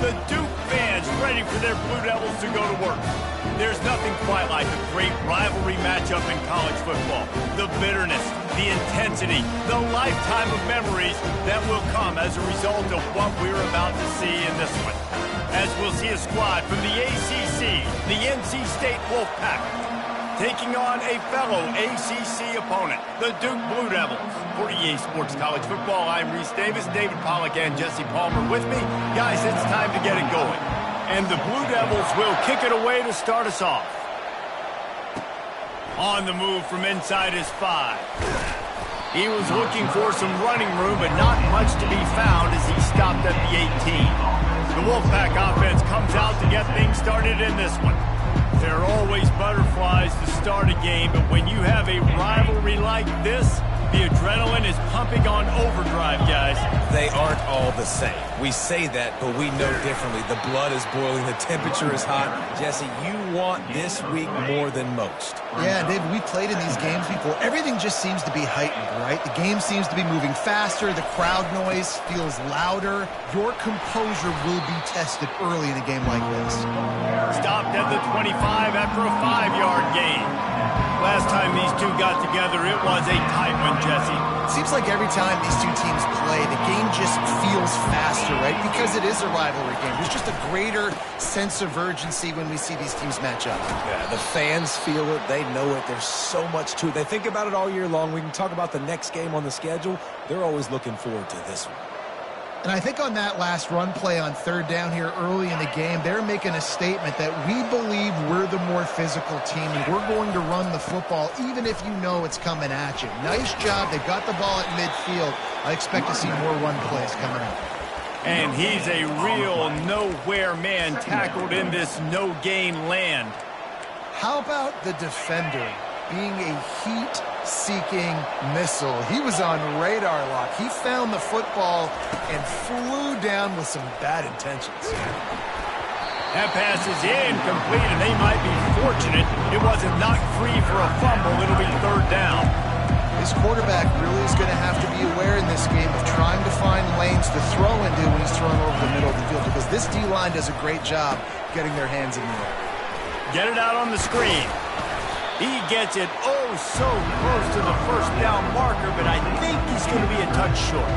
the Duke fans ready for their Blue Devils to go to work. There's nothing quite like a great rivalry matchup in college football. The bitterness, the intensity, the lifetime of memories that will come as a result of what we're about to see in this one. As we'll see a squad from the ACC, the NC State Wolfpack, taking on a fellow ACC opponent, the Duke Blue Devils. For EA Sports College Football, I'm Reese Davis, David Pollack, and Jesse Palmer with me. Guys, it's time to get it going. And the Blue Devils will kick it away to start us off. On the move from inside his 5. He was looking for some running room, but not much to be found as he stopped at the 18. The Wolfpack offense comes out to get things started in this one. There are always butterflies to start a game, but when you have a rivalry like this, the adrenaline is pumping on overdrive, guys. They aren't all the same. We say that, but we know differently. The blood is boiling. The temperature is hot. Jesse, you want this week more than most. Yeah, David, we played in these games before. Everything just seems to be heightened, right? The game seems to be moving faster. The crowd noise feels louder. Your composure will be tested early in a game like this. Stopped at the 25 after a 5-yard gain. Last time these two got together, it was a tight one, Jesse. It seems like every time these two teams play, the game just feels faster, right? Because it is a rivalry game. There's just a greater sense of urgency when we see these teams match up. Yeah, the fans feel it. They know it. There's so much to it. They think about it all year long. We can talk about the next game on the schedule. They're always looking forward to this one. And I think on that last run play on third down here early in the game, they're making a statement that we believe we're the more physical team and we're going to run the football even if you know it's coming at you. Nice job. They got the ball at midfield. I expect to see more run plays coming up. And he's a real nowhere man tackled in this no-gain land. How about the defender being a heat-seeking missile? He was on radar lock. He found the football and flew down with some bad intentions. That pass is incomplete, and they might be fortunate it wasn't knocked free for a fumble. It'll be third down. This quarterback really is going to have to be aware in this game of trying to find lanes to throw into when he's throwing over the middle of the field, because this D-line does a great job getting their hands in the air. Get it out on the screen. He gets it oh so close to the first down marker, but I think he's going to be a touch short.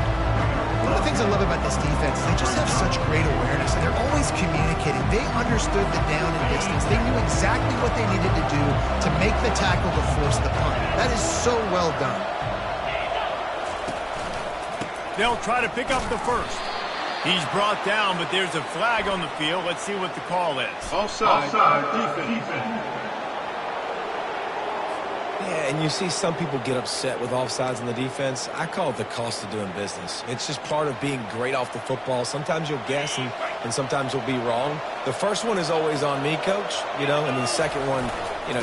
One of the things I love about this defense is they just have such great awareness, and they're always communicating. They understood the down and distance. They knew exactly what they needed to do to make the tackle to force the punt. That is so well done. They'll try to pick up the first. He's brought down, but there's a flag on the field. Let's see what the call is. Offside, defense. Yeah, and you see some people get upset with offsides in the defense. I call it the cost of doing business. It's just part of being great off the football. Sometimes you'll guess and sometimes you'll be wrong. The first one is always on me, coach, and then the second one,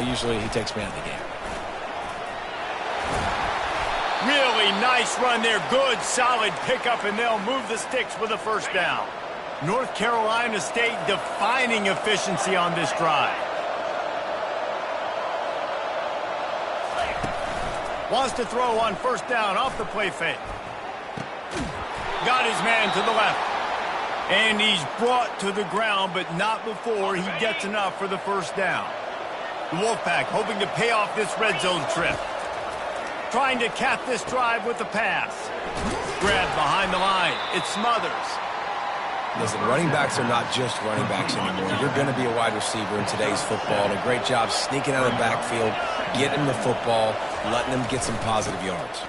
usually he takes me out of the game. Really nice run there. Good, solid pickup, and they'll move the sticks with a first down. North Carolina State defining efficiency on this drive. Wants to throw on first down off the play fake. Got his man to the left. And he's brought to the ground, but not before he gets enough for the first down. The Wolfpack hoping to pay off this red zone trip. Trying to cap this drive with the pass. Grabbed behind the line. It Smothers. Listen, running backs are not just running backs anymore. You're going to be a wide receiver in today's football. And a great job sneaking out of the backfield, getting the football, letting them get some positive yards.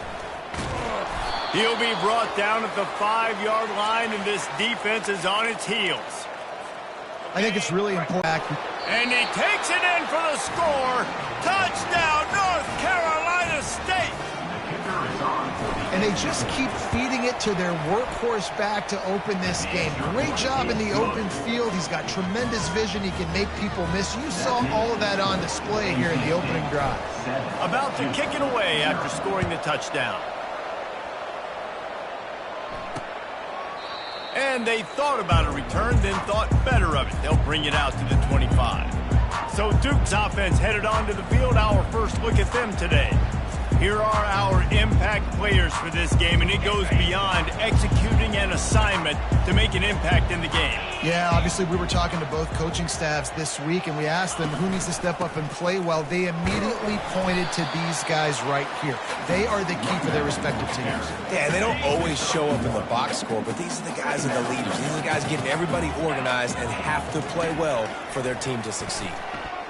He'll be brought down at the 5-yard line, and this defense is on its heels. I think it's really important. And he takes it in for the score. Touchdown, North Carolina State. And they just keep feeding it to their workhorse back to open this game. Great job in the open field. He's got tremendous vision. He can make people miss. You saw all of that on display here in the opening drive. About to kick it away after scoring the touchdown. And they thought about a return, then thought better of it. They'll bring it out to the 25. So Duke's offense headed onto the field. Our first look at them today. Here are our impact players for this game, and it goes beyond executing an assignment to make an impact in the game. Yeah, obviously we were talking to both coaching staffs this week, and we asked them who needs to step up and play well. They immediately pointed to these guys right here. They are the key for their respective teams. Yeah, and they don't always show up in the box score, but these are the guys and the leaders. These are the guys getting everybody organized and have to play well for their team to succeed.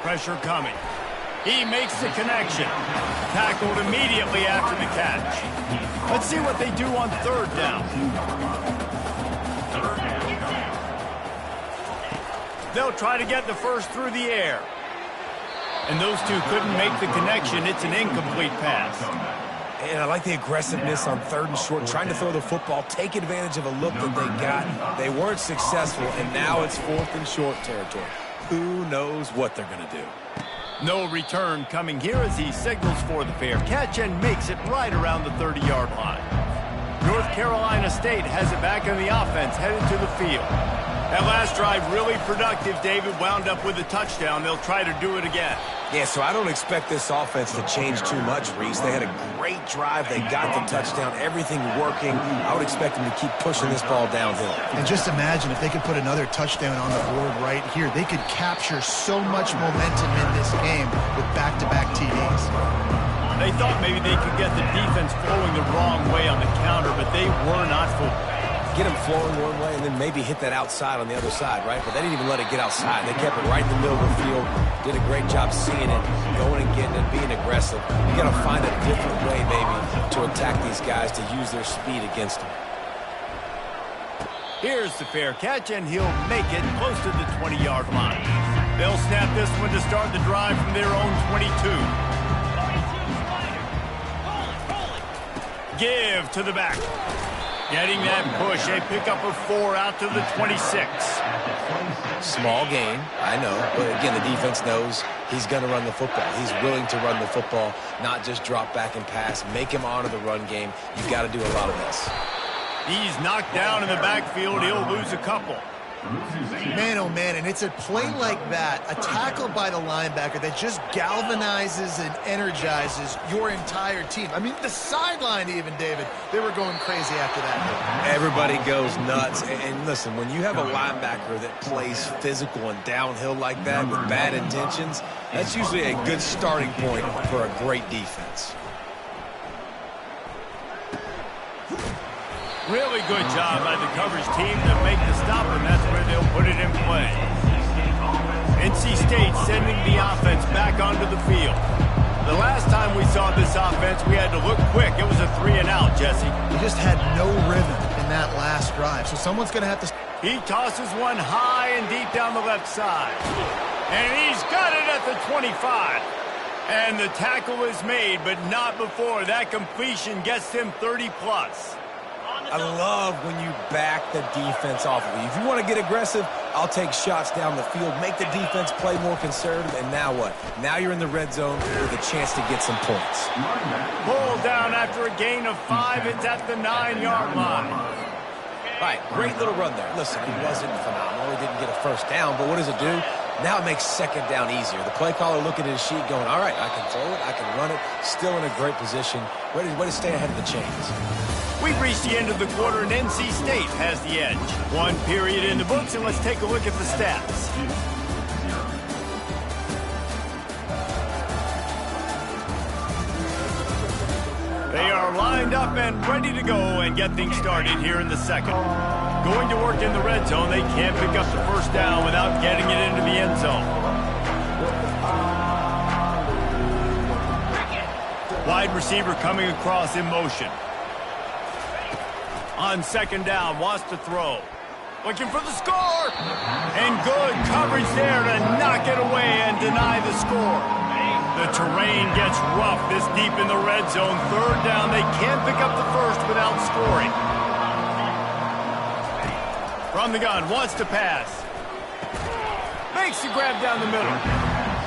Pressure coming. He makes the connection. Tackled immediately after the catch. Let's see what they do on third down. They'll try to get the first through the air. And those two couldn't make the connection. It's an incomplete pass. And I like the aggressiveness on third and short, trying to throw the football, take advantage of a look that they got. They weren't successful, and now it's fourth and short territory. Who knows what they're going to do? No return coming here as he signals for the fair catch and makes it right around the 30-yard line. North Carolina State has it back on the offense, headed to the field. That last drive really productive. David wound up with a touchdown. They'll try to do it again. Yeah, so I don't expect this offense to change too much, Reese. They had a great drive. They got the touchdown. Everything working. I would expect them to keep pushing this ball downhill. And just imagine if they could put another touchdown on the board right here. They could capture so much momentum in this game with back-to-back TDs. They thought maybe they could get the defense flowing the wrong way on the counter, but they were not fooled. Get them flowing one way and then maybe hit that outside on the other side, right? But they didn't even let it get outside. They kept it right in the middle of the field. Did a great job seeing it, going and getting it, being aggressive. You got to find a different way maybe to attack these guys to use their speed against them. Here's the fair catch, and he'll make it close to the 20-yard line. They'll snap this one to start the drive from their own 22. Give to the back. Getting that push, a pickup of 4 out to the 26. Small gain, I know. But again, the defense knows he's going to run the football. He's willing to run the football, not just drop back and pass. Make him honor the run game. You've got to do a lot of this. He's knocked down in the backfield. He'll lose a couple. Man, oh man, and it's a play like that, a tackle by the linebacker that just galvanizes and energizes your entire team. I mean, the sideline even, David, they were going crazy after that. Everybody goes nuts. And listen, when you have a linebacker that plays physical and downhill like that with bad intentions, that's usually a good starting point for a great defense. Really good job by the coverage team to make the stop, and that's where they'll put it in play. NC State sending the offense back onto the field. The last time we saw this offense, we had to look quick. It was a 3-and-out, Jesse. He just had no rhythm in that last drive, so someone's going to have to... He tosses one high and deep down the left side. And he's got it at the 25. And the tackle is made, but not before. That completion gets them 30-plus. I love when you back the defense off of you. If you want to get aggressive, I'll take shots down the field, make the defense play more conservative, and now what? Now you're in the red zone with a chance to get some points. Pulled down after a gain of 5. It's at the 9-yard line. All right, great little run there. Listen, it wasn't phenomenal. He didn't get a first down, but what does it do? Now it makes second down easier. The play caller looking at his sheet going, all right, I can throw it, I can run it, still in a great position. Way to stay ahead of the chains. We've reached the end of the quarter, and NC State has the edge. One period in the books, and let's take a look at the stats. They are lined up and ready to go and get things started here in the second. Going to work in the red zone, they can't pick up the first down without getting it into the end zone. Wide receiver coming across in motion. On second down, wants to throw. Looking for the score! And good coverage there to knock it away and deny the score. The terrain gets rough this deep in the red zone. Third down, they can't pick up the first without scoring. From the gun, wants to pass. Makes the grab down the middle.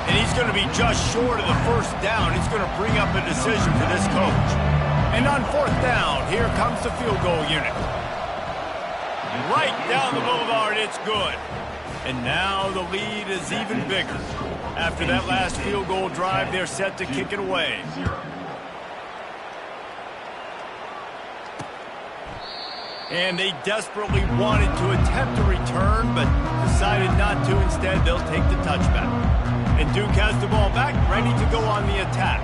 And he's going to be just short of the first down. It's going to bring up a decision for this coach. And on fourth down, here comes the field goal unit. Right down the boulevard, it's good. And now the lead is even bigger. After that last field goal drive, they're set to kick it away. And they desperately wanted to attempt a return, but decided not to. Instead, they'll take the touchback. And Duke has the ball back, ready to go on the attack.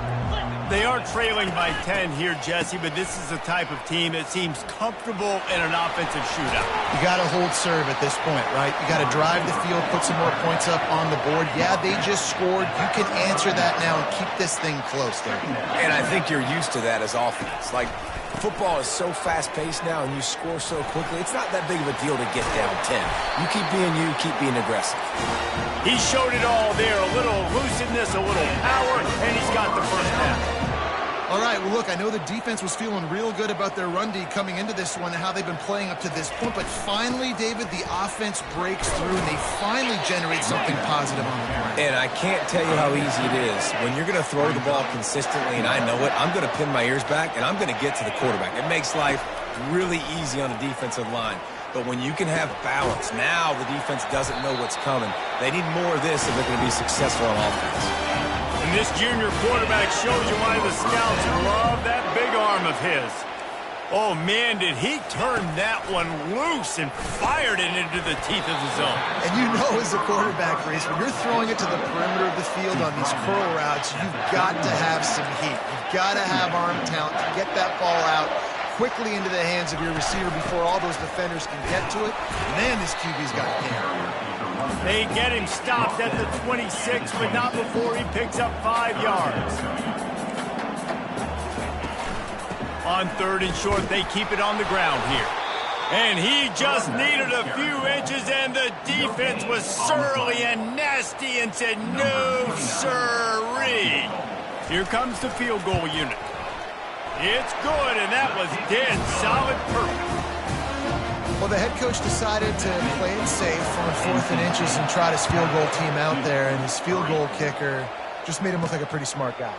They are trailing by 10 here, Jesse, but this is the type of team that seems comfortable in an offensive shootout. You got to hold serve at this point, right? You got to drive the field, put some more points up on the board. Yeah, they just scored. You can answer that now and keep this thing close there. And I think you're used to that as offense. Like, football is so fast-paced now and you score so quickly, it's not that big of a deal to get down 10. You keep being you, keep being aggressive. He showed it all there, a little elusiveness, a little power, and he's got the first down. All right, well, look, I know the defense was feeling real good about their run D coming into this one and how they've been playing up to this point, but finally, David, the offense breaks through and they finally generate something positive on the ground. And I can't tell you how easy it is. When you're going to throw the ball consistently, and I know it, I'm going to pin my ears back, and I'm going to get to the quarterback. It makes life really easy on the defensive line. But when you can have balance, now the defense doesn't know what's coming. They need more of this if they're going to be successful on offense. And this junior quarterback shows you why the scouts love that big arm of his. Oh, man, did he turn that one loose and fired it into the teeth of the zone. And you know as a quarterback, Reese, when you're throwing it to the perimeter of the field on these curl routes, you've got to have some heat. You've got to have arm talent to get that ball out quickly into the hands of your receiver before all those defenders can get to it. Man, this QB's got game. They get him stopped at the 26, but not before he picks up 5 yards. On 3rd and short, they keep it on the ground here. And he just needed a few inches, and the defense was surly and nasty and said, no, sirree. Here comes the field goal unit. It's good, and that was dead solid perfect. Well, the head coach decided to play it safe on 4th and inches and trot his field goal team out there, and his field goal kicker just made him look like a pretty smart guy.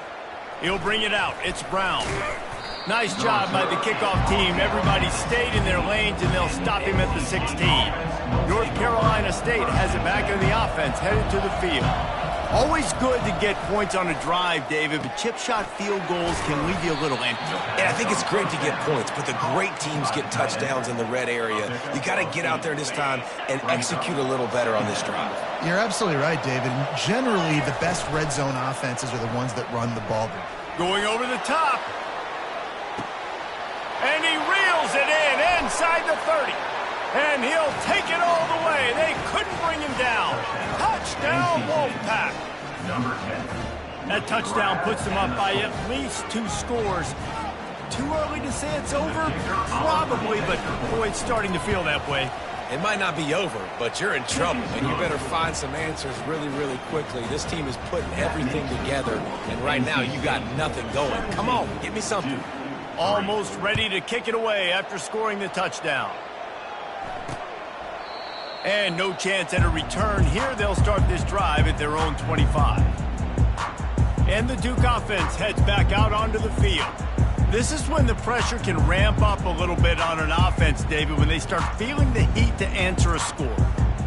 He'll bring it out. It's Brown. Nice job by the kickoff team. Everybody stayed in their lanes, and they'll stop him at the 16. North Carolina State has it back in the offense, headed to the field. Always good to get points on a drive, David, but chip shot field goals can leave you a little empty. And I think it's great to get points, but the great teams get touchdowns in the red area. You got to get out there this time and execute a little better on this drive. You're absolutely right, David. Generally, the best red zone offenses are the ones that run the ball. Going over the top. And he reels it in inside the 30. And he'll take it all the way. They couldn't bring him down. Touchdown, Wolfpack. Number 10. That touchdown puts them up by at least 2 scores. Too early to say it's over? Probably, but boy, it's starting to feel that way. It might not be over, but you're in trouble, and you better find some answers really, really quickly. This team is putting everything together, and right now you got nothing going. Come on, give me something. Almost ready to kick it away after scoring the touchdown. And no chance at a return here. They'll start this drive at their own 25. And the Duke offense heads back out onto the field. This is when the pressure can ramp up a little bit on an offense, David, when they start feeling the heat to answer a score.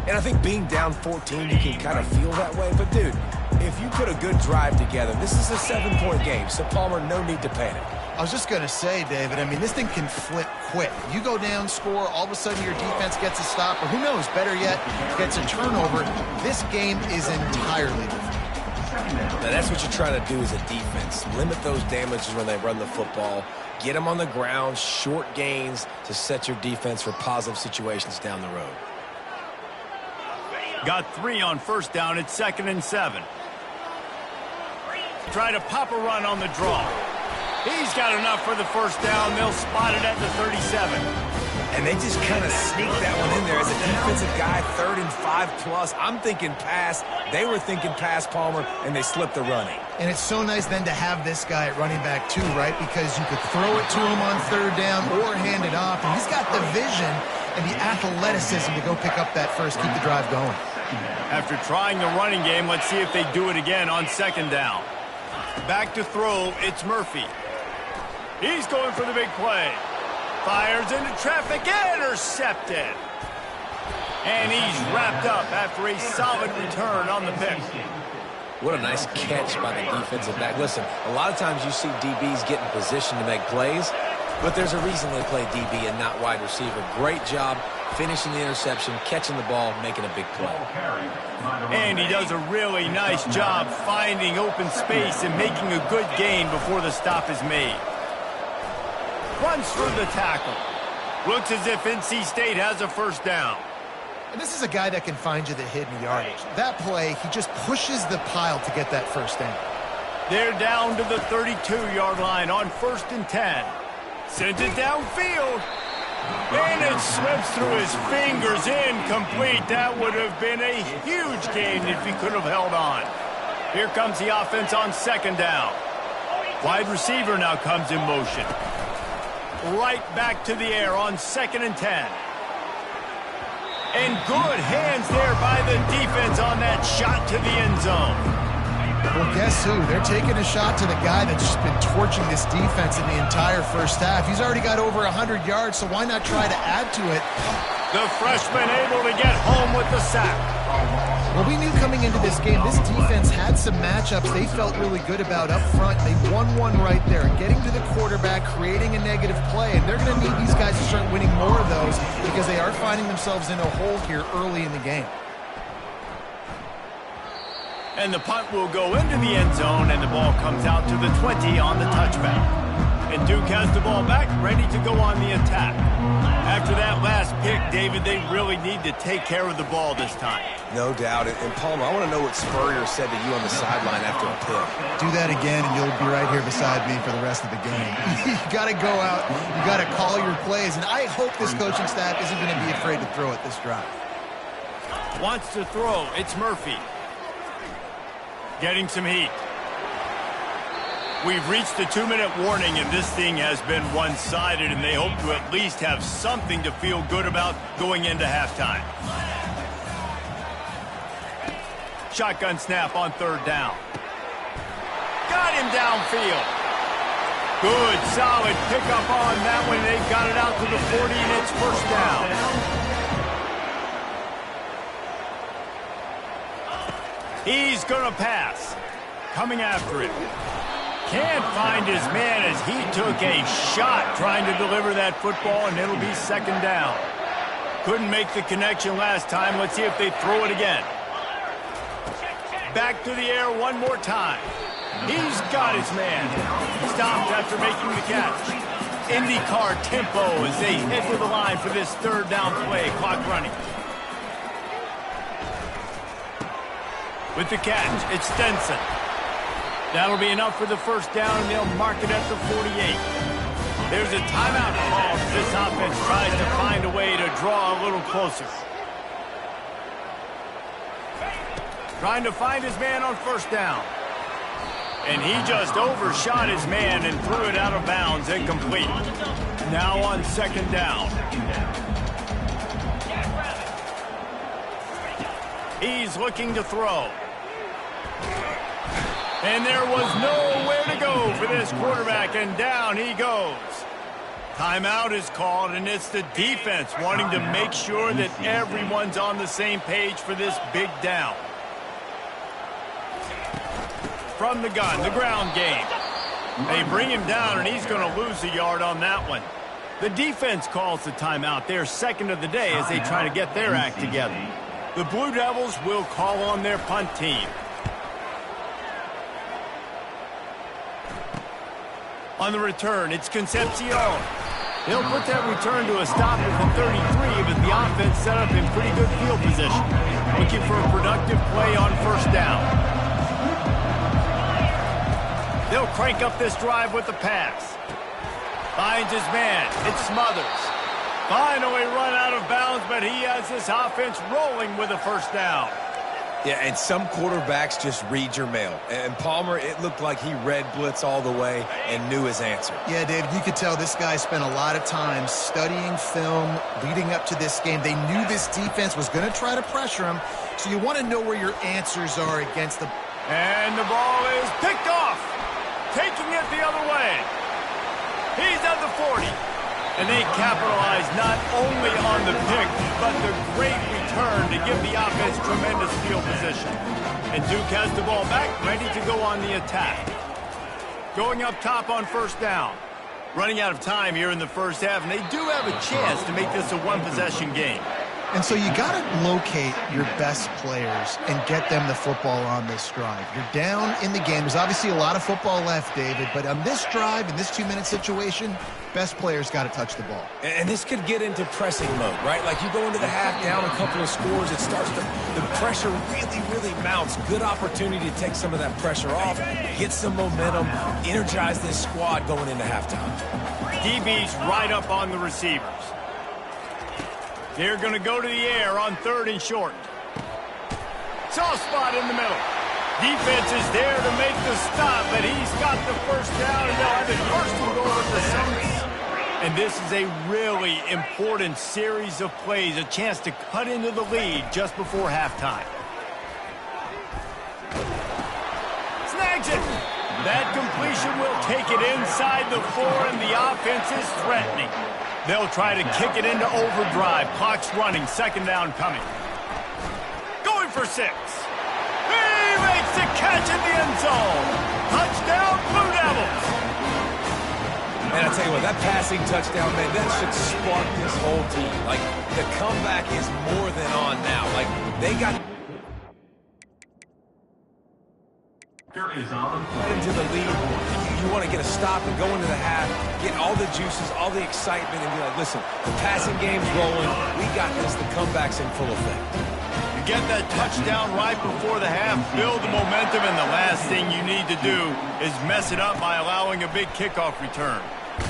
And I think being down 14, you can kind of feel that way. But, dude, if you put a good drive together, this is a 7-point game, so, Palmer, no need to panic. I was just going to say, David, I mean, this thing can flip quick. You go down, score, all of a sudden your defense gets a stop, or who knows, better yet, gets a turnover. This game is entirely different. Now, that's what you're trying to do as a defense. Limit those damages when they run the football. Get them on the ground, short gains to set your defense for positive situations down the road. Got 3 on first down. It's 2nd and 7. Try to pop a run on the draw. He's got enough for the first down. They'll spot it at the 37. And they just kind of sneak that one in there. As a defensive guy, 3rd and 5+. I'm thinking pass. They were thinking pass, Palmer, and they slipped the running. And it's so nice then to have this guy at running back too, right? Because you could throw it to him on 3rd down or hand it off. And he's got the vision and the athleticism to go pick up that first, keep the drive going. After trying the running game, let's see if they do it again on 2nd down. Back to throw, it's Murphy. He's going for the big play. Fires into traffic, intercepted. And he's wrapped up after a solid return on the pick. What a nice catch by the defensive back. Listen, a lot of times you see DBs get in position to make plays. But there's a reason they play DB and not wide receiver. Great job finishing the interception, catching the ball, making a big play. And he does a really nice job finding open space and making a good gain before the stop is made. Runs for the tackle. Looks as if NC State has a first down. And this is a guy that can find you the hidden yardage. That play, he just pushes the pile to get that first down. They're down to the 32-yard line on 1st and 10. Sends it downfield. And it slips through his fingers, incomplete. That would have been a huge gain if he could have held on. Here comes the offense on 2nd down. Wide receiver now comes in motion. Right back to the air on 2nd and 10. And good hands there by the defense on that shot to the end zone. Well, guess who? They're taking a shot to the guy that's just been torching this defense in the entire first half. He's already got over 100 yards, so why not try to add to it? The freshman able to get home with the sack. Well, we knew coming into this game, this defense had some matchups they felt really good about up front. They won one right there, getting to the quarterback, creating a negative play, and they're going to need these guys to start winning more of those because they are finding themselves in a hole here early in the game. And the punt will go into the end zone, and the ball comes out to the 20 on the touchback. And Duke has the ball back, ready to go on the attack. After that last pick, David, they really need to take care of the ball this time. No doubt. And Palmer, I want to know what Spurrier said to you on the sideline after a pick. Do that again, and you'll be right here beside me for the rest of the game. You got to go out. You got to call your plays, and I hope this coaching staff isn't going to be afraid to throw it this drive. Wants to throw. It's Murphy. Getting some heat. We've reached the 2-minute warning, and this thing has been one-sided, and they hope to at least have something to feel good about going into halftime. Shotgun snap on 3rd down. Got him downfield. Good, solid pickup on that one. They've got it out to the 40, and it's 1st down. He's going to pass. Coming after it. Can't find his man as he took a shot trying to deliver that football, and it'll be 2nd down. Couldn't make the connection last time. Let's see if they throw it again. Back to the air one more time. He's got his man. Stopped after making the catch. IndyCar tempo as they head to the line for this 3rd down play. Clock running. With the catch, it's Stenson. That'll be enough for the 1st down, and they'll mark it at the 48. There's a timeout call as this offense tries to find a way to draw a little closer. Trying to find his man on 1st down. And he just overshot his man and threw it out of bounds, incomplete. Now on 2nd down. He's looking to throw. And there was nowhere to go for this quarterback, and down he goes. Timeout is called, and it's the defense wanting to make sure that everyone's on the same page for this big down. From the gun, the ground game. They bring him down, and he's going to lose a yard on that one. The defense calls the timeout. They're 2nd of the day as they try to get their act together. The Blue Devils will call on their punt team. On the return, it's Concepcion. He'll put that return to a stop at the 33, but the offense set up in pretty good field position. Looking for a productive play on 1st down. They'll crank up this drive with the pass. Finds his man. It's Smothers. Finally run out of bounds, but he has this offense rolling with a 1st down. Yeah, and some quarterbacks just read your mail. And Palmer, it looked like he read blitz all the way and knew his answer. Yeah, David, you could tell this guy spent a lot of time studying film leading up to this game. They knew this defense was going to try to pressure him, so you want to know where your answers are against the... And the ball is picked off, taking it the other way. He's at the 40. And they capitalize not only on the pick, but the great return to give the offense tremendous field position. And Duke has the ball back, ready to go on the attack. Going up top on 1st down. Running out of time here in the first half, and they do have a chance to make this a one-possession game. And so you got to locate your best players and get them the football on this drive. You're down in the game. There's obviously a lot of football left, David, but on this drive, in this 2-minute situation, best players got to touch the ball. And this could get into pressing mode, right? Like you go into the half down a couple of scores, it starts to, the pressure really mounts. Good opportunity to take some of that pressure off, get some momentum, energize this squad going into halftime. DB's right up on the receivers. They're going to go to the air on 3rd and short. Soft spot in the middle. Defense is there to make the stop, but he's got the first down, and they'll have it first and goal at the 6. And this is a really important series of plays, a chance to cut into the lead just before halftime. Snags it. That completion will take it inside the 4, and the offense is threatening. They'll try to kick it into overdrive. Clock's running. 2nd down coming. Going for 6. He makes the catch in the end zone. Touchdown, Blue Devils. Man, I tell you what, that passing touchdown, man, that should spark this whole team. Like, the comeback is more than on now. Like, they got into the lead. You want to get a stop and go into the half, get all the juices, all the excitement, and be like, listen, the passing game's rolling. We got this. The comeback's in full effect. You get that touchdown right before the half, build the momentum, and the last thing you need to do is mess it up by allowing a big kickoff return.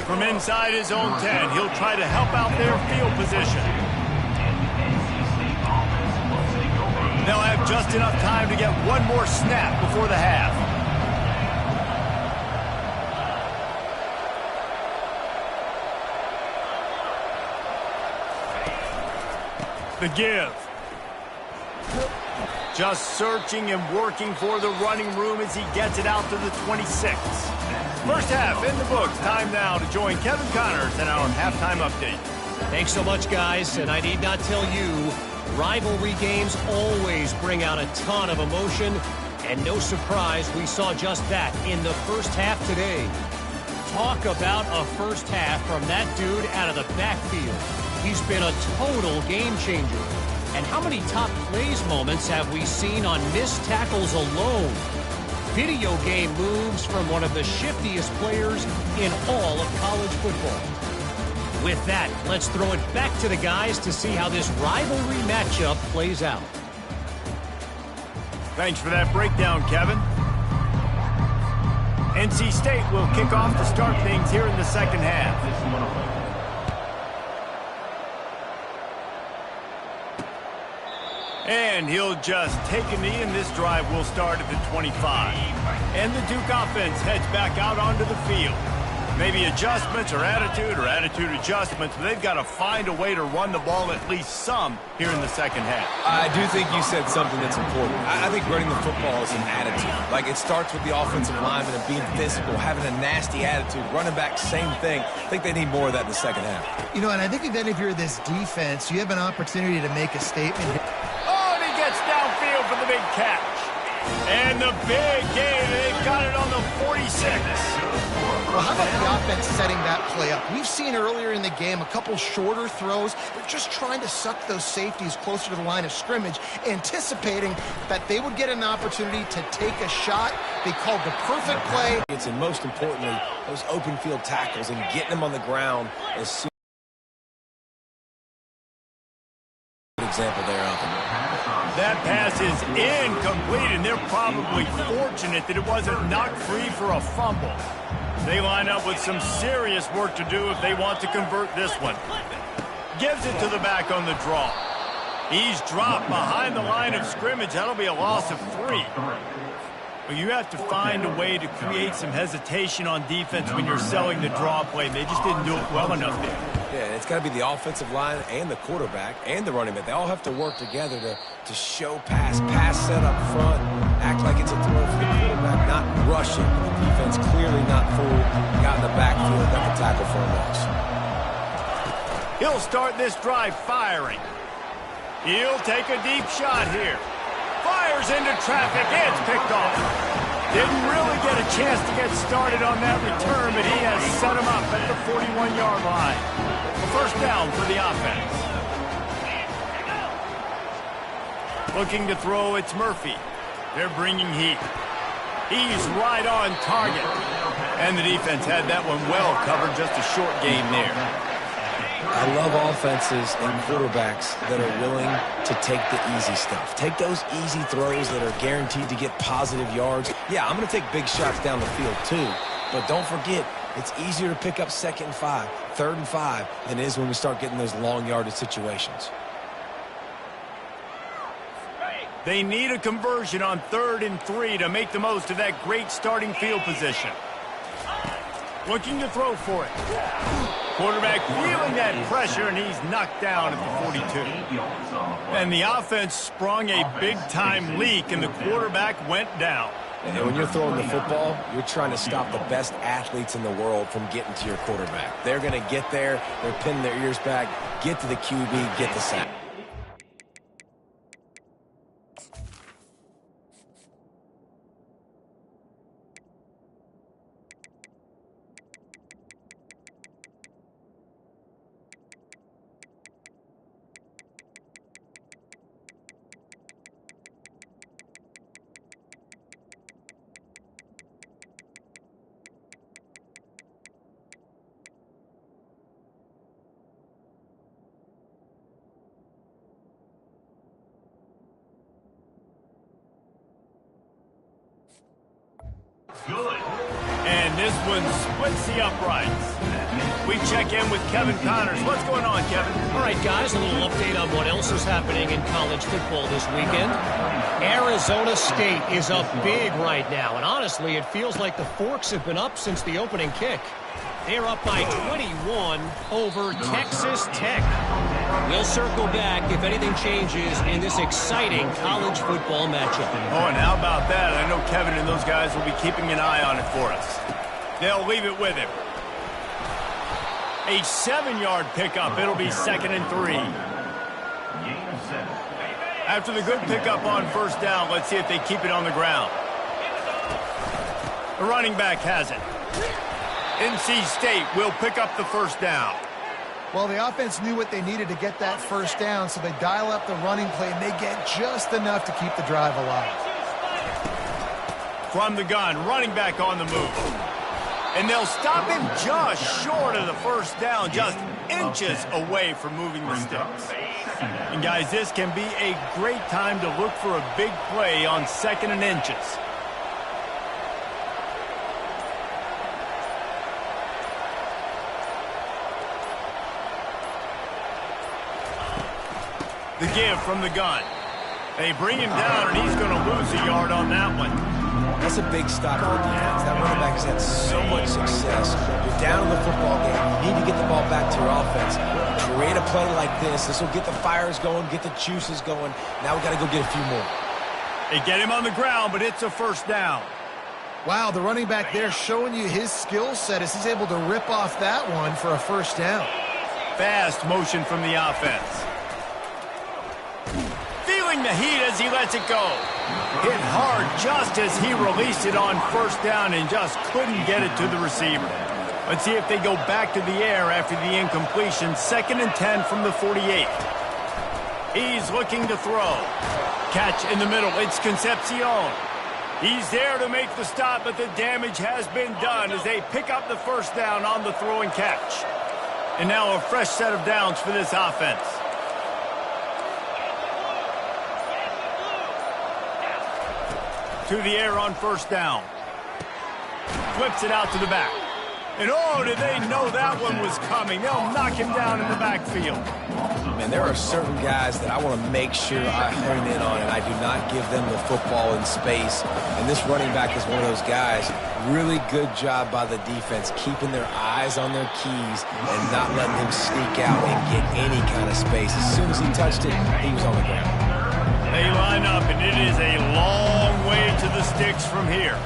From inside his own 10, he'll try to help out their field position. They'll have just enough time to get one more snap before the half. The give. Just searching and working for the running room as he gets it out to the 26. First half in the books. Time now to join Kevin Connors in our halftime update. Thanks so much, guys. And I need not tell you, rivalry games always bring out a ton of emotion. And no surprise, we saw just that in the first half today. Talk about a first half from that dude out of the backfield. He's been a total game changer. And how many top plays moments have we seen on missed tackles alone? Video game moves from one of the shiftiest players in all of college football. With that, let's throw it back to the guys to see how this rivalry matchup plays out. Thanks for that breakdown, Kevin. NC State will kick off to start things here in the second half. And he'll just take a knee, and this drive will start at the 25. And the Duke offense heads back out onto the field. Maybe adjustments or attitude adjustments, but they've got to find a way to run the ball at least some here in the second half. I do think you said something that's important. I think running the football is an attitude. Like, it starts with the offensive lineman and being physical, having a nasty attitude. Running back, same thing. I think they need more of that in the second half. You know, and I think then if you're this defense, you have an opportunity to make a statement. Oh, and he gets downfield for the big catch. And the big gain, they've got it on the 46. Well, how about the offense setting that play up? We've seen earlier in the game a couple shorter throws. They're just trying to suck those safeties closer to the line of scrimmage, anticipating that they would get an opportunity to take a shot. They called the perfect play. And most importantly, those open field tackles and getting them on the ground as soon. Good example there, Alvin. That pass is incomplete, and they're probably fortunate that it wasn't knocked free for a fumble. They line up with some serious work to do if they want to convert this one. Gives it to the back on the draw. He's dropped behind the line of scrimmage. That'll be a loss of 3. But you have to find a way to create some hesitation on defense when you're selling the draw play. They just didn't do it well enough there. Yeah, it's got to be the offensive line and the quarterback and the running back. They all have to work together to show pass set up front, act like it's a throw for the quarterback, not rush it. The defense clearly not fooled, got in the backfield, got the tackle for a loss. He'll start this drive firing. He'll take a deep shot here. Fires into traffic. It's picked off. Didn't really get a chance to get started on that return, but he has set him up at the 41-yard line. A first down for the offense. Looking to throw, it's Murphy. They're bringing heat. He's right on target. And the defense had that one well covered, just a short game there. I love offenses and quarterbacks that are willing to take the easy stuff. Take those easy throws that are guaranteed to get positive yards. Yeah, I'm going to take big shots down the field too. But don't forget, it's easier to pick up 2nd and 5, 3rd and 5 than it is when we start getting those long yardage situations. They need a conversion on 3rd and 3 to make the most of that great starting field position. Looking to throw for it. Quarterback feeling that pressure, and he's knocked down at the 42. And the offense sprung a big-time leak, and the quarterback went down. And when you're throwing the football, you're trying to stop the best athletes in the world from getting to your quarterback. They're going to get there. They're pinning their ears back, get to the QB, get the sack. Good. And this one splits the uprights. We check in with Kevin Connors. What's going on, Kevin? All right, guys, a little update on what else is happening in college football this weekend. Arizona State is up big right now, and honestly, it feels like the Forks have been up since the opening kick. They're up by 21 over Texas Tech. We'll circle back if anything changes in this exciting college football matchup. Oh, and how about that? I know Kevin and those guys will be keeping an eye on it for us. They'll leave it with him. A 7-yard pickup. It'll be 2nd and 3. After the good pickup on first down, let's see if they keep it on the ground. The running back has it. NC State will pick up the first down. Well, the offense knew what they needed to get that first down, so they dial up the running play, and they get just enough to keep the drive alive. From the gun, running back on the move. And they'll stop him just short of the first down, just inches away from moving the sticks. And, guys, this can be a great time to look for a big play on 2nd and inches. The give from the gun. They bring him down, and he's going to lose a yard on that one. That's a big stop for the defense. That running back has had so much success. You're down in the football game. You need to get the ball back to your offense. Create a play like this. This will get the fires going, get the juices going. Now we got to go get a few more. They get him on the ground, but it's a first down. Wow, the running back there showing you his skill set as he's able to rip off that one for a first down. Fast motion from the offense. Feeling the heat as he lets it go. Hit hard just as he released it on first down and just couldn't get it to the receiver. Let's see if they go back to the air after the incompletion. 2nd and 10 from the 48. He's looking to throw. Catch in the middle. It's Concepcion. He's there to make the stop, but the damage has been done as they pick up the first down on the throw and catch. And now a fresh set of downs for this offense. To the air on first down. Flips it out to the back. And oh, did they know that one was coming. They'll knock him down in the backfield. Man, there are certain guys that I want to make sure I hone in on, and I do not give them the football in space. And this running back is one of those guys. Really good job by the defense, keeping their eyes on their keys and not letting him sneak out and get any kind of space. As soon as he touched it, he was on the ground. They line up, and it is a long way to the sticks from here.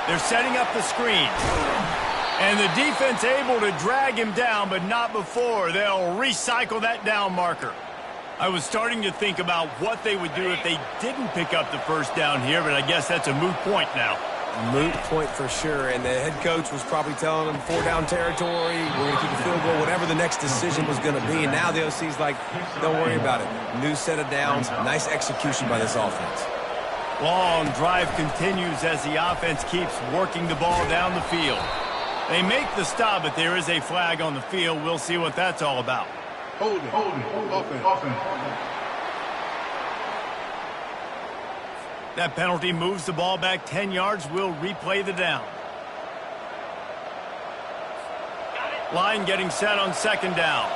They're setting up the screen. And the defense able to drag him down, but not before. They'll recycle that down marker. I was starting to think about what they would do if they didn't pick up the first down here, but I guess that's a moot point now. Moot point for sure, and the head coach was probably telling them 4-down territory, we're going to keep a field goal, whatever the next decision was going to be, and now the OC's like, don't worry about it. New set of downs, nice execution by this offense. Long drive continues as the offense keeps working the ball down the field. They make the stop, but there is a flag on the field. We'll see what that's all about. Hold it. Offense. That penalty moves the ball back 10 yards. We'll replay the down. Line getting set on second down.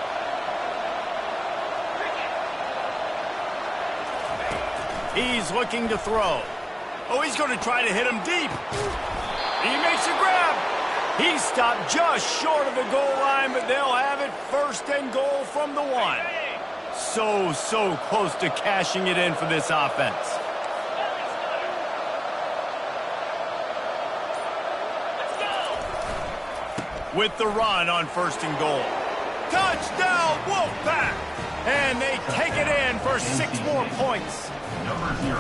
He's looking to throw. Oh, he's going to try to hit him deep. He makes a grab. He stopped just short of the goal line, but they'll have it first and goal from the 1. So close to cashing it in for this offense. With the run on first and goal. Touchdown, Wolfpack! And they take it in for 6 more points. Number 0.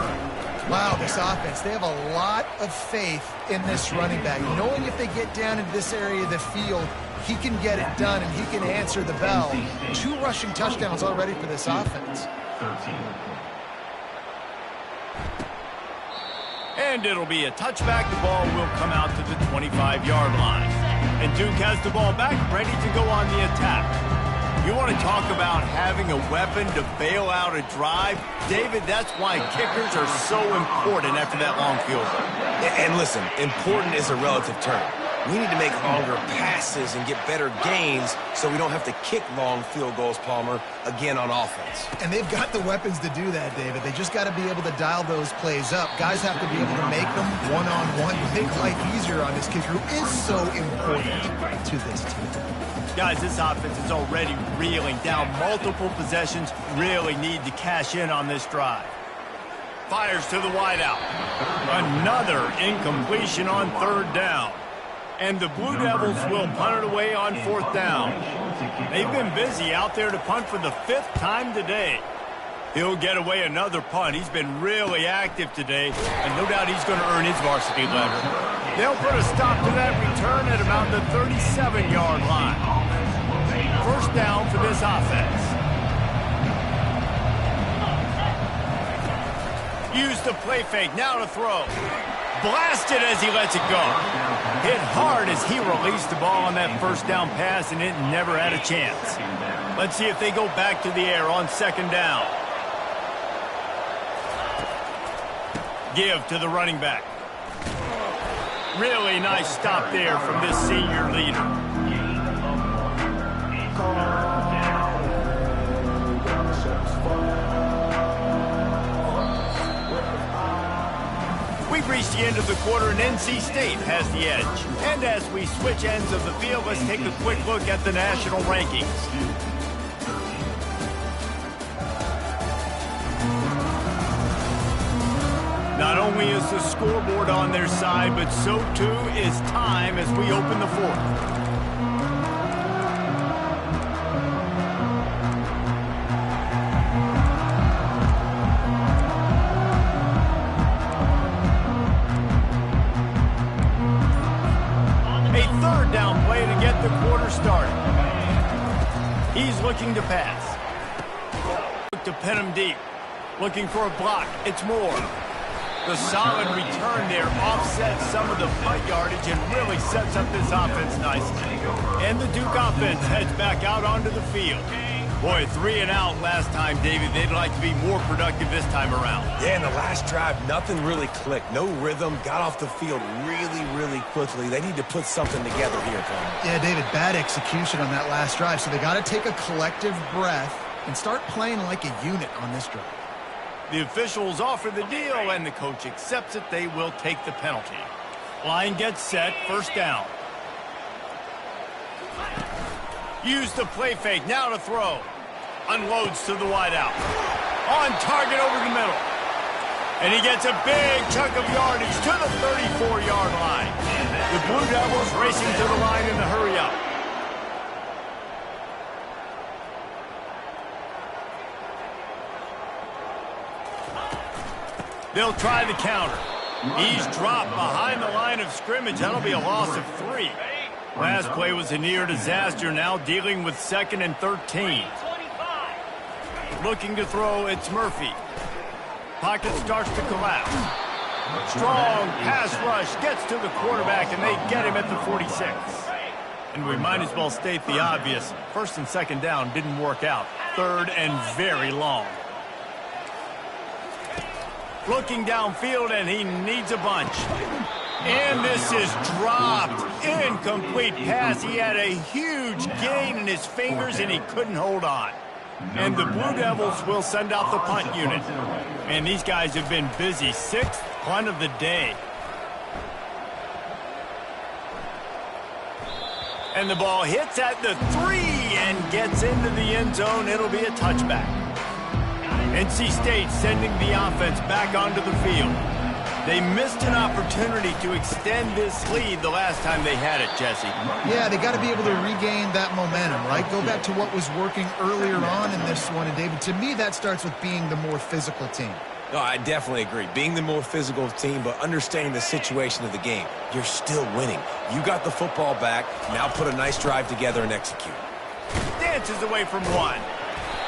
Wow, this offense, they have a lot of faith in this running back. Knowing if they get down into this area of the field, he can get it done and he can answer the bell. 2 rushing touchdowns already for this offense. 13. And it'll be a touchback. The ball will come out to the 25-yard line. And Duke has the ball back, ready to go on the attack. You want to talk about having a weapon to bail out a drive? David, that's why kickers are so important after that long field goal. And listen, important is a relative term. We need to make longer passes and get better gains so we don't have to kick long field goals, Palmer, again on offense. And they've got the weapons to do that, David. They just got to be able to dial those plays up. Guys have to be able to make them one-on-one to make life easier on this kicker, who is so important to this team. Guys, this offense is already reeling down multiple possessions. Really need to cash in on this drive. Fires to the wideout. Another incompletion on third down. And the Blue Devils will punt it away on fourth down. They've been busy out there to punt for the 5th time today. He'll get away another punt. He's been really active today, and no doubt he's going to earn his varsity letter. They'll put a stop to that return at about the 37-yard line. First down for this offense. Use the play fake, now to throw. Blasted as he lets it go. Hit hard as he released the ball on that first down pass, and it never had a chance. Let's see if they go back to the air on second down. Give to the running back. Really nice stop there from this senior leader. We've reached the end of the quarter, and NC State has the edge. And as we switch ends of the field, let's take a quick look at the national rankings. Not only is the scoreboard on their side, but so too is time as we open the 4th. Third down play to get the quarter started. He's looking to pass. To pin him deep. Looking for a block. It's Moore. The solid return there offsets some of the punt yardage and really sets up this offense nicely. And the Duke offense heads back out onto the field. Boy, 3 and out last time, David. They'd like to be more productive this time around. Yeah, in the last drive, nothing really clicked. No rhythm. Got off the field really quickly. They need to put something together here, Palmer. Yeah, David, bad execution on that last drive. So they got to take a collective breath and start playing like a unit on this drive. The officials offer the deal, and the coach accepts it. They will take the penalty. Line gets set. First down. Use the play fake. Now to throw. Unloads to the wideout. On target over the middle. And he gets a big chunk of yardage to the 34-yard line. The Blue Devils racing to the line in the hurry-up. They'll try the counter. He's dropped behind the line of scrimmage. That'll be a loss of 3. Last play was a near disaster, now dealing with 2nd and 13. Looking to throw, it's Murphy. Pocket starts to collapse. Strong pass rush gets to the quarterback, and they get him at the 46. And we might as well state the obvious. 1st and 2nd down didn't work out. 3rd and very long. Looking downfield, and he needs a bunch. And this is dropped. Incomplete pass. He had a huge gain in his fingers, and he couldn't hold on. And the Blue Devils will send out the punt unit. And these guys have been busy. 6th punt of the day. And the ball hits at the 3 and gets into the end zone. It'll be a touchback. NC State sending the offense back onto the field. They missed an opportunity to extend this lead the last time they had it, Jesse. Yeah, they got to be able to regain that momentum, right? Go back to what was working earlier on in this one. And, David, to me, that starts with being the more physical team. No, I definitely agree. Being the more physical team, but understanding the situation of the game. You're still winning. You got the football back. Now put a nice drive together and execute. Dances away from 1.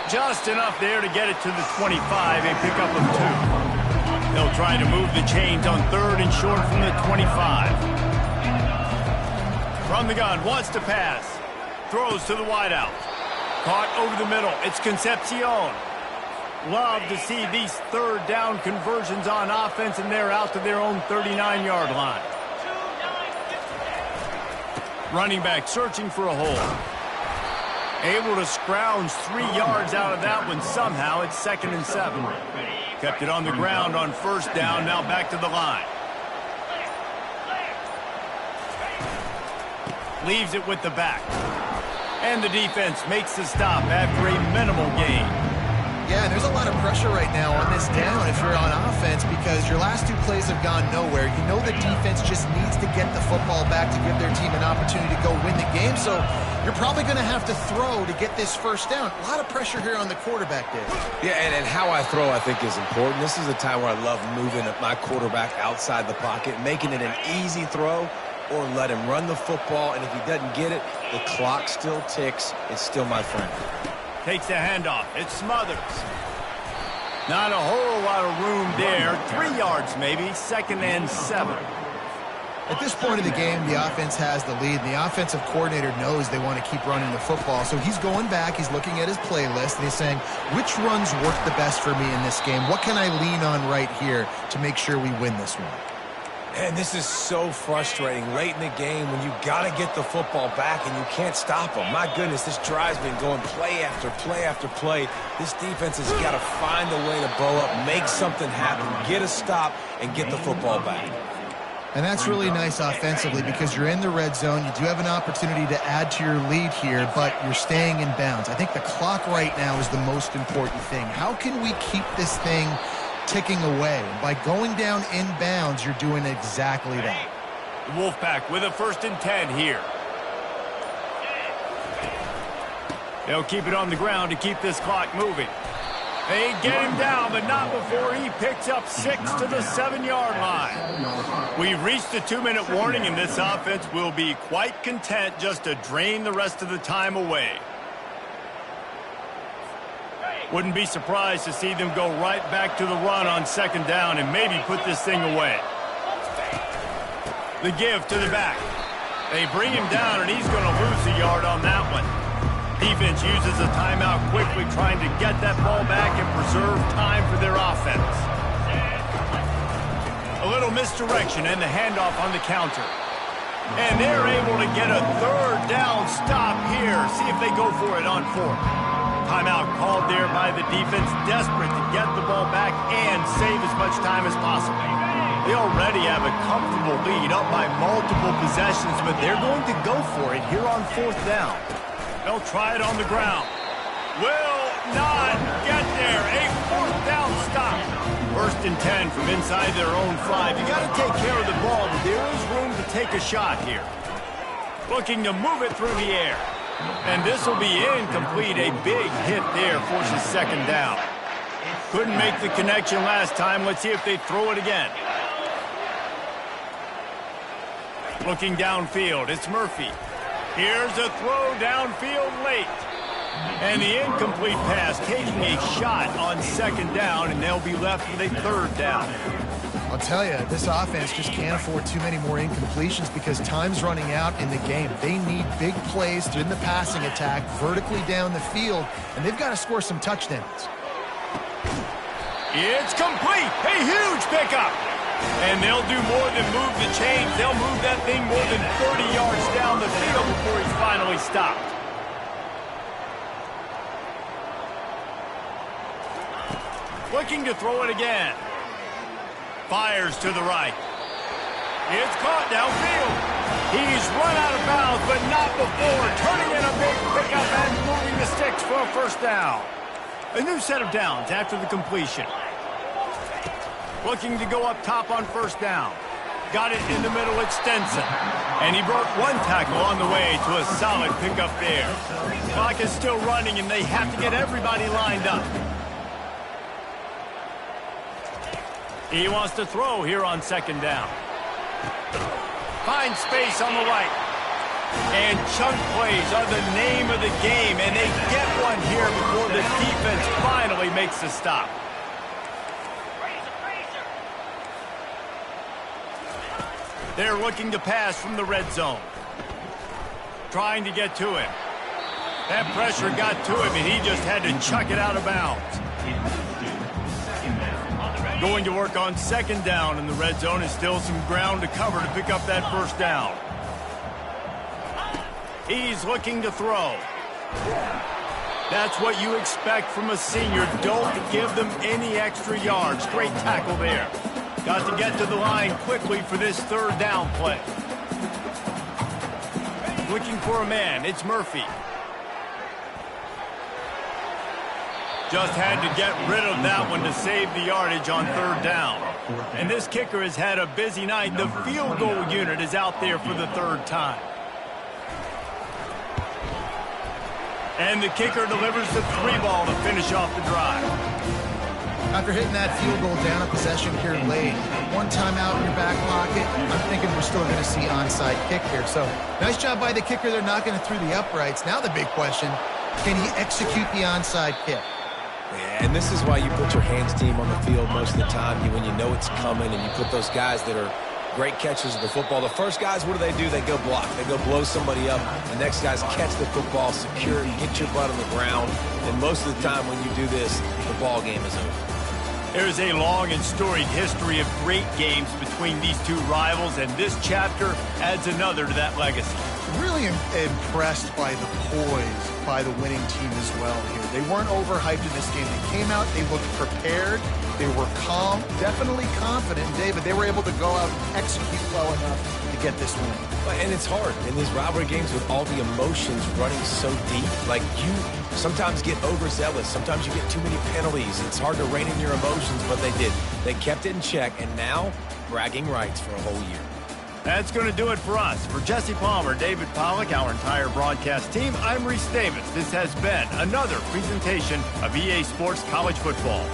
Just enough there to get it to the 25, a pickup of 2. They'll try to move the chains on 3rd and short from the 25. From the gun, wants to pass. Throws to the wideout. Caught over the middle. It's Concepcion. Love to see these 3rd down conversions on offense, and they're out to their own 39-yard line. Running back searching for a hole. Able to scrounge 3 yards out of that one somehow. It's 2nd and 7. Kept it on the ground on 1st down. Now back to the line. Leaves it with the back. And the defense makes the stop after a minimal gain. Yeah, there's a lot of pressure right now on this down if you're on offense because your last 2 plays have gone nowhere. You know the defense just needs to get the football back to give their team an opportunity to go win the game. So you're probably going to have to throw to get this 1st down. A lot of pressure here on the quarterback, Dave. Yeah, and how I throw, I think, is important. This is a time where I love moving my quarterback outside the pocket, making it an easy throw, or let him run the football. And if he doesn't get it, the clock still ticks. It's still my friend. Takes the handoff. It smothers. Not a whole lot of room there. 3 yards maybe. 2nd and 7. At this point of the game, the offense has the lead. The offensive coordinator knows they want to keep running the football. So he's going back. He's looking at his playlist, and he's saying, which runs work the best for me in this game? What can I lean on right here to make sure we win this one? And this is so frustrating late in the game when you got to get the football back and you can't stop them. My goodness, this drive's been going play after play after play. This defense has got to find a way to bow up, make something happen, get a stop, and get the football back. And that's really nice offensively because you're in the red zone. You do have an opportunity to add to your lead here, but you're staying in bounds. I think the clock right now is the most important thing. How can we keep this thing ticking away? By going down in bounds, you're doing exactly that. Wolfpack with a 1st and 10 here. They'll keep it on the ground to keep this clock moving. They get him down, but not before he picks up 6 to the 7-yard line. We've reached the 2-minute warning, and this offense will be quite content just to drain the rest of the time away. Wouldn't be surprised to see them go right back to the run on 2nd down and maybe put this thing away. The give to the back. They bring him down, and he's going to lose a yard on that one. Defense uses a timeout quickly, trying to get that ball back and preserve time for their offense. A little misdirection and the handoff on the counter. And they're able to get a 3rd down stop here. See if they go for it on 4th. Timeout called there by the defense, desperate to get the ball back and save as much time as possible. They already have a comfortable lead up by multiple possessions, but they're going to go for it here on 4th down. They'll try it on the ground. Will not get there. A 4th down stop. 1st and 10 from inside their own 5. You got to take care of the ball, but there is room to take a shot here. Looking to move it through the air. And this will be incomplete. A big hit there forces 2nd down. Couldn't make the connection last time. Let's see if they throw it again. Looking downfield, it's Murphy. Here's a throw downfield late. And the incomplete pass taking a shot on second down, and they'll be left with a third down. I'll tell you, this offense just can't afford too many more incompletions because time's running out in the game. They need big plays in the passing attack, vertically down the field, and they've got to score some touchdowns. It's complete. A huge pickup. And they'll do more than move the chains. They'll move that thing more than 30 yards down the field before he's finally stopped. Looking to throw it again. Fires to the right. It's caught downfield. He's run out of bounds, but not before. Turning in a big pickup and moving the sticks for a first down. A new set of downs after the completion. Looking to go up top on first down. Got it in the middle, it's Stenson. And he broke one tackle on the way to a solid pickup there. Clock is still running, and they have to get everybody lined up. He wants to throw here on second down. Finds space on the right. And chunk plays are the name of the game, and they get one here before the defense finally makes the stop. They're looking to pass from the red zone. Trying to get to him. That pressure got to him, and he just had to chuck it out of bounds. Going to work on second down in the red zone. Is still some ground to cover to pick up that first down. He's looking to throw. That's what you expect from a senior. Don't give them any extra yards. Great tackle there. Got to get to the line quickly for this third down play. Looking for a man. It's Murphy. Just had to get rid of that one to save the yardage on third down. And this kicker has had a busy night. The field goal unit is out there for the third time. And the kicker delivers the 3-ball to finish off the drive. After hitting that field goal down a possession here late, one timeout in your back pocket, I'm thinking we're still going to see onside kick here. So nice job by the kicker. They're knocking it through the uprights. Now the big question, can he execute the onside kick? Yeah, and this is why you put your hands team on the field most of the time when you know it's coming, and you put those guys that are great catchers of the football. The first guys, what do? They go block. They go blow somebody up. The next guys catch the football, secure it, get your butt on the ground. And most of the time when you do this, the ball game is over. There's a long and storied history of great games between these two rivals, and this chapter adds another to that legacy. Really impressed by the poise by the winning team as well here. They weren't overhyped in this game. They came out, they looked prepared, they were calm, definitely confident. David, they were able to go out and execute well enough to get this win. And it's hard in these rivalry games with all the emotions running so deep. Like, you sometimes get overzealous. Sometimes you get too many penalties. It's hard to rein in your emotions, but they did. They kept it in check, and now bragging rights for a whole year. That's going to do it for us. For Jesse Palmer, David Pollack, our entire broadcast team, I'm Reese Davis. This has been another presentation of EA Sports College Football.